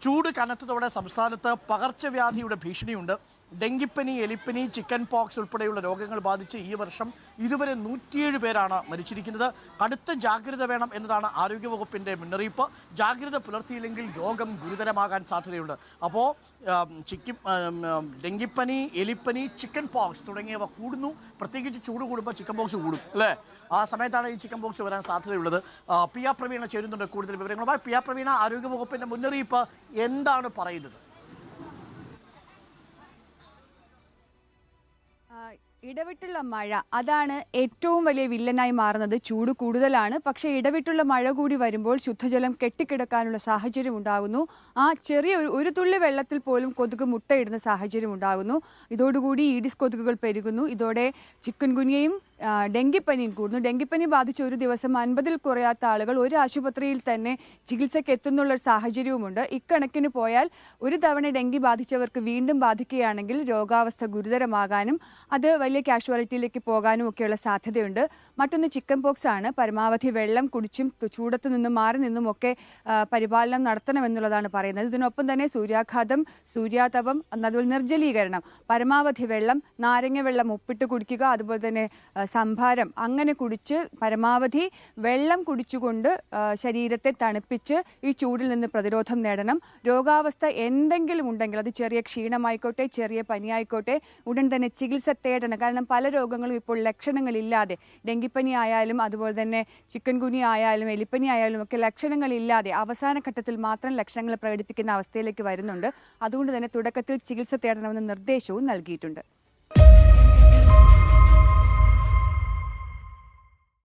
ചൂട് കനത്തതോടെ സംസ്ഥാനത്ത് പകർച്ചവ്യാധിയുടെ ഭീഷണിയുണ്ട്. ഡെങ്കിപ്പനി, എലിപ്പനി, ചിക്കൻ പോക്സ് ഉൾപ്പെടെയുള്ള രോഗങ്ങൾ ബാധിച്ച് ഈ വർഷം ഇതുവരെ 107 പേരാണ് മരിച്ചിരിക്കുന്നത്. കടുത്ത ജാഗ്രത വേണം എന്നതാണ് ആരോഗ്യവകുപ്പിൻ്റെ മുന്നറിയിപ്പ്. ജാഗ്രത പുലർത്തിയില്ലെങ്കിൽ രോഗം ഗുരുതരമാകാൻ സാധ്യതയുണ്ട്. അപ്പോൾ ഡെങ്കിപ്പനി, എലിപ്പനി, ചിക്കൻ പോക്സ് തുടങ്ങിയവ കൂടുന്നു. പ്രത്യേകിച്ച് ചൂട് കൂടുമ്പോൾ ചിക്കൻ പോക്സ് കൂടും അല്ലേ? ആ സമയത്താണ് ഈ ചിക്കൻ പോക്സ് വരാൻ സാധ്യതയുള്ളത്. പി ആർ പ്രവീണ ചേരുന്നുണ്ട് കൂടുതൽ വിവരങ്ങളുമായി. പി ആർ പ്രവീണ, ആരോഗ്യവകുപ്പിൻ്റെ മുന്നറിയിപ്പ് എന്താണ് പറയുന്നത്? ഇടവിട്ടുള്ള മഴ അതാണ് ഏറ്റവും വലിയ വില്ലനായി മാറുന്നത്. ചൂട് കൂടുതലാണ്, പക്ഷേ ഇടവിട്ടുള്ള മഴ കൂടി വരുമ്പോൾ ശുദ്ധജലം കെട്ടിക്കിടക്കാനുള്ള സാഹചര്യം ഉണ്ടാകുന്നു. ആ ചെറിയ ഒരു തുള്ളി വെള്ളത്തിൽ പോലും കൊതുക് മുട്ടയിടുന്ന സാഹചര്യം ഉണ്ടാകുന്നു. ഇതോടുകൂടി ഈഡിസ് കൊതുകുകൾ പെരുകുന്നു. ഇതോടെ ചിക്കൻ ഗുനിയയും ഡെങ്കിപ്പനിയും കൂടുന്നു. ഡെങ്കിപ്പനി ബാധിച്ച ഒരു ദിവസം 50-ൽ കുറയാത്ത ആളുകൾ ഒരു ആശുപത്രിയിൽ തന്നെ ചികിത്സയ്ക്ക് എത്തുന്നുള്ള സാഹചര്യവുമുണ്ട്. ഇക്കണക്കിന് പോയാൽ ഒരു തവണ ഡെങ്കി ബാധിച്ചവർക്ക് വീണ്ടും ബാധിക്കുകയാണെങ്കിൽ രോഗാവസ്ഥ ഗുരുതരമാകാനും അത് വലിയ കാഷ്വാലിറ്റിയിലേക്ക് പോകാനും ഒക്കെയുള്ള സാധ്യതയുണ്ട്. മറ്റൊന്ന് ചിക്കൻ പോക്സ് ആണ്. പരമാവധി വെള്ളം കുടിച്ചും ചൂടത്തു നിന്നും മാറി നിന്നുമൊക്കെ പരിപാലനം നടത്തണമെന്നുള്ളതാണ് പറയുന്നത്. ഇതിനൊപ്പം തന്നെ സൂര്യാഘാതം, സൂര്യാതപം, അതുപോലെ നിർജ്ജലീകരണം, പരമാവധി വെള്ളം, നാരങ്ങ വെള്ളം ഉപ്പിട്ട് കുടിക്കുക, അതുപോലെ തന്നെ സംഭാരം അങ്ങനെ കുടിച്ച് പരമാവധി വെള്ളം കുടിച്ചുകൊണ്ട് ശരീരത്തെ തണുപ്പിച്ച് ഈ ചൂടിൽ നിന്ന് പ്രതിരോധം നേടണം. രോഗാവസ്ഥ എന്തെങ്കിലും ഉണ്ടെങ്കിൽ അത് ചെറിയ ക്ഷീണമായിക്കോട്ടെ, ചെറിയ പനിയായിക്കോട്ടെ, ഉടൻ തന്നെ ചികിത്സ തേടണം. കാരണം പല രോഗങ്ങളും ഇപ്പോൾ ലക്ഷണങ്ങളില്ലാതെ, ഡെങ്കിപ്പനി ആയാലും അതുപോലെ തന്നെ ചിക്കൻ ഗുനിയ ആയാലും എലിപ്പനി ആയാലും ഒക്കെ ലക്ഷണങ്ങളില്ലാതെ അവസാന ഘട്ടത്തിൽ മാത്രം ലക്ഷണങ്ങൾ പ്രകടിപ്പിക്കുന്ന അവസ്ഥയിലേക്ക് വരുന്നുണ്ട്. അതുകൊണ്ട് തന്നെ തുടക്കത്തിൽ ചികിത്സ തേടണമെന്ന നിർദ്ദേശവും നൽകിയിട്ടുണ്ട്.